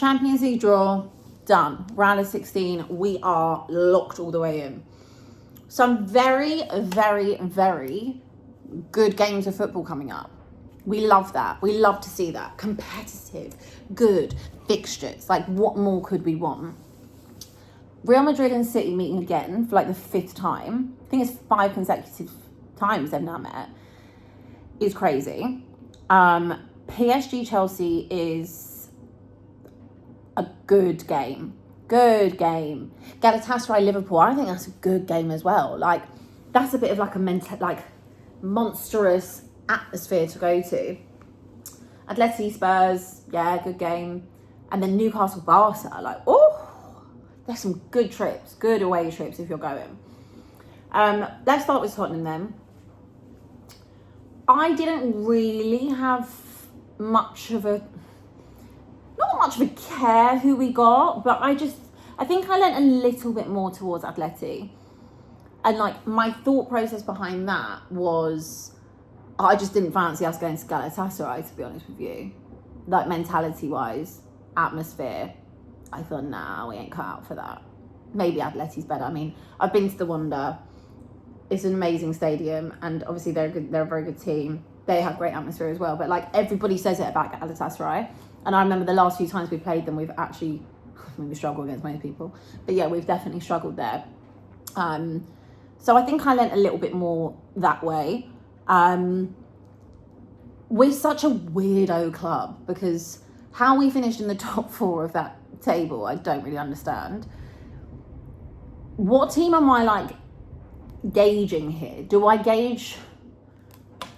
Champions League draw, done. Round of 16, we are locked all the way in. Some very, very, very good games of football coming up. We love that. We love to see that. Competitive, good fixtures. Like, what more could we want? Real Madrid and City meeting again for like the 5th time. I think it's 5 consecutive times they've now met. Is crazy. PSG Chelsea is a good game. Good game. Galatasaray Liverpool, I think that's a good game as well. Like, that's a bit of like a monstrous atmosphere to go to. Atletico Spurs, yeah, good game. And then Newcastle Barca, like, oh, there's some good trips, good away trips if you're going. Let's start with Tottenham then. I didn't really have not much of a care who we got, but I think I leant a little bit more towards Atleti. And like, my thought process behind that was, I just didn't fancy us going to Galatasaray, to be honest with you. Like, mentality-wise, atmosphere, I thought, nah, we ain't cut out for that. Maybe Atleti's better. I mean, I've been to the Wanda. It's an amazing stadium, and obviously they're a very good team. They have great atmosphere as well. But like, everybody says it about Galatasaray. And I remember the last few times we played them, we've actually, we struggled against most people. But yeah, we've definitely struggled there. So I think I leant a little bit more that way. We're such a weirdo club, because how we finished in the top 4 of that table, I don't really understand. What team am I like gauging here? Do I gauge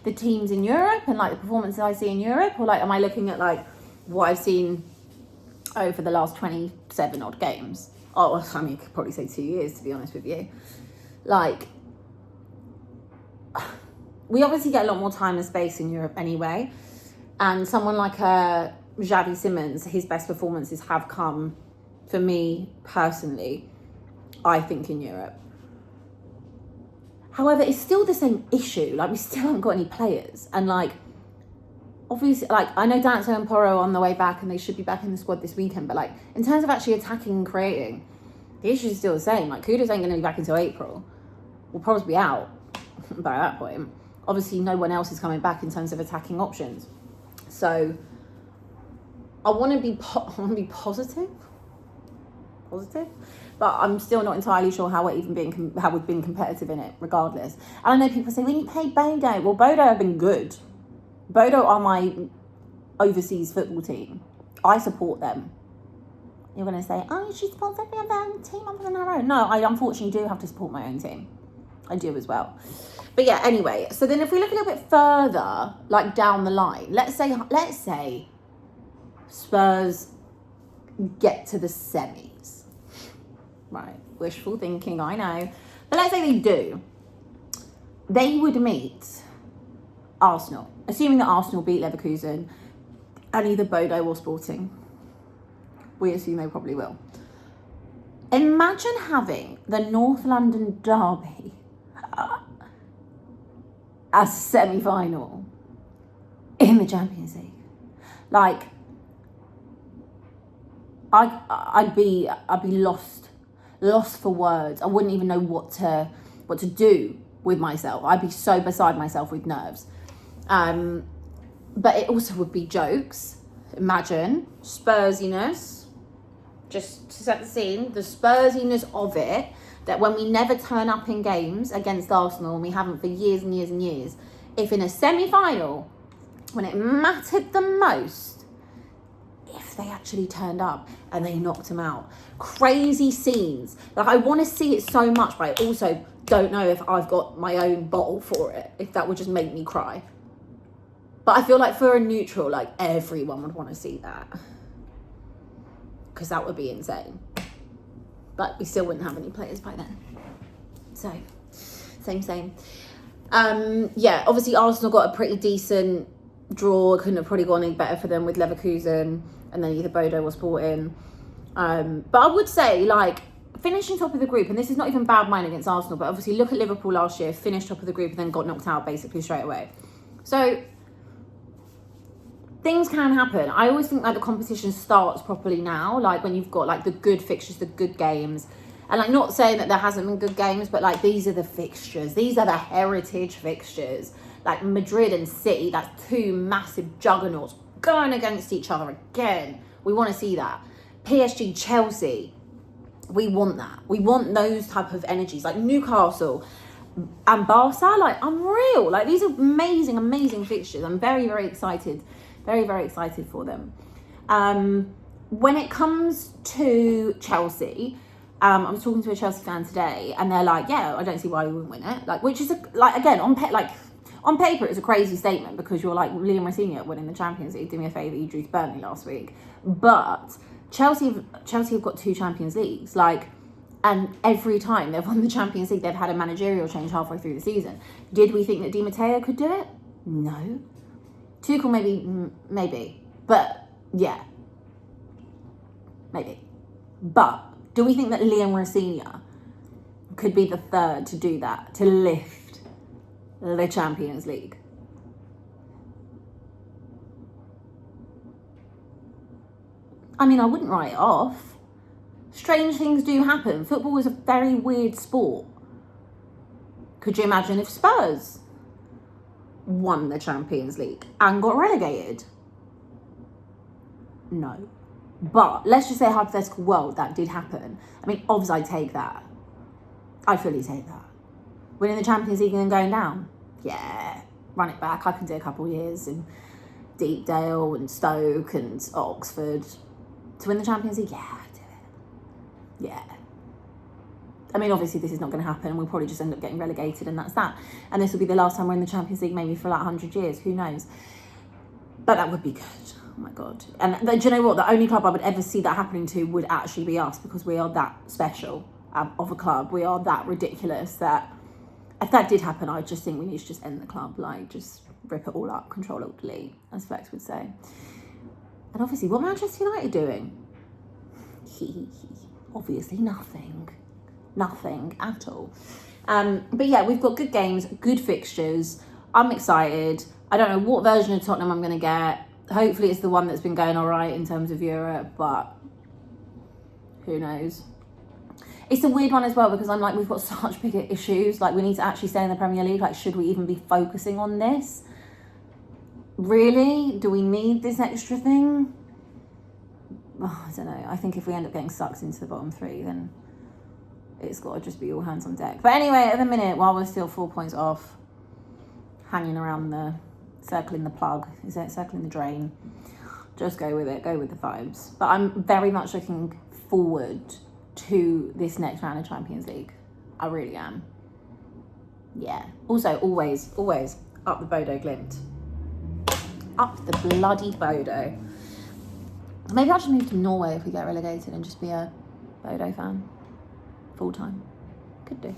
the teams in Europe and like the performances I see in Europe, or like am I looking at like what I've seen over the last 27 odd games? Oh, I mean, I could probably say 2 years, to be honest with you. Like, we obviously get a lot more time and space in Europe anyway, and someone like Xavi Simons, his best performances have come, for me personally, I think, in Europe. However, it's still the same issue. Like, we still haven't got any players. And, like, obviously, like, I know Danso and Porro are on the way back and they should be back in the squad this weekend. But, like, in terms of actually attacking and creating, the issue is still the same. Like, Kudus ain't going to be back until April. We'll probably be out by that point. Obviously, no one else is coming back in terms of attacking options. So, I want to be positive. But I'm still not entirely sure how we've been competitive in it, regardless. And I know people say, when you played Bodo, well, Bodo have been good. Bodo are my overseas football team. I support them. You're going to say, oh, she supports every other team other than her own. No, I unfortunately do have to support my own team. I do as well. But yeah, anyway, so then if we look a little bit further, like down the line, let's say Spurs get to the semis. Right, wishful thinking, I know. But let's say they do. They would meet Arsenal, assuming that Arsenal beat Leverkusen and either Bodo or Sporting. We assume they probably will. Imagine having the North London derby as a semi-final in the Champions League. Like, I'd be lost for words. I wouldn't even know what to do with myself. I'd be so beside myself with nerves. But it also would be jokes. Imagine Spursiness, just to set the scene, the Spursiness of it, that when we never turn up in games against Arsenal, and we haven't for years and years and years, if in a semi-final, when it mattered the most, if they actually turned up and they knocked them out. Crazy scenes. Like, I want to see it so much, but I also don't know if I've got my own bottle for it, if that would just make me cry. But I feel like for a neutral, like, everyone would want to see that. Because that would be insane. But we still wouldn't have any players by then. So, same. Yeah, obviously Arsenal got a pretty decent draw. Couldn't have probably gone any better for them with Leverkusen and then either Bodo or Sporting. But I would say, like, finishing top of the group, and this is not even bad mind against Arsenal, but obviously look at Liverpool last year, finished top of the group and then got knocked out basically straight away. So things can happen. I always think like the competition starts properly now, like when you've got like the good fixtures, the good games. And like, not saying that there hasn't been good games, but like these are the fixtures. These are the heritage fixtures. Like Madrid and City, that's two massive juggernauts going against each other again. We want to see that. PSG, Chelsea, we want that. We want those type of energies. Like Newcastle and Barca, like unreal. Like these are amazing, amazing fixtures. I'm very, very excited. Very, very excited for them. When it comes to Chelsea, I was talking to a Chelsea fan today, and they're like, "Yeah, I don't see why we wouldn't win it." Like, which is again on paper, it's a crazy statement because you're like Liam Rosenior winning the Champions League. Do me a favour, you drew to Burnley last week, but Chelsea have got 2 Champions Leagues, like, and every time they've won the Champions League, they've had a managerial change halfway through the season. Did we think that Di Matteo could do it? No. Tuchel maybe, but yeah, maybe. But do we think that Liam Rosenior could be the third to do that, to lift the Champions League? I mean, I wouldn't write it off. Strange things do happen. Football is a very weird sport. Could you imagine if Spurs won the Champions League and got relegated? No. But let's just say hypothetical world that did happen. I mean, obviously I'd take that. I'd fully take that. Winning the Champions League and then going down? Yeah. Run it back. I can do a couple of years in Deepdale and Stoke and Oxford. To win the Champions League? Yeah, I'd do it. Yeah. I mean, obviously this is not going to happen. We'll probably just end up getting relegated and that's that. And this will be the last time we're in the Champions League maybe for like 100 years. Who knows? But that would be good. Oh my God. And do you know what? The only club I would ever see that happening to would actually be us, because we are that special of a club. We are that ridiculous that if that did happen, I just think we need to just end the club. Like, just rip it all up, Control Alt Delete, as Flex would say. And obviously, what Manchester United doing? Obviously nothing. Nothing at all. But yeah, we've got good games, good fixtures. I'm excited. I don't know what version of Tottenham I'm going to get. Hopefully it's the one that's been going all right in terms of Europe, but who knows? It's a weird one as well, because I'm like, we've got such bigger issues. Like, we need to actually stay in the Premier League. Like, should we even be focusing on this? Really? Do we need this extra thing? Oh, I don't know. I think if we end up getting sucked into the bottom 3, then it's got to just be all hands on deck. But anyway, at the minute, while we're still 4 points off, hanging around the, circling the plug, is it? Circling the drain. Just go with it. Go with the vibes. But I'm very much looking forward to this next round of Champions League. I really am. Yeah. Also, always up the Bodo glint. Up the bloody Bodo. Maybe I'll just move to Norway if we get relegated and just be a Bodo fan. Full time. Could do.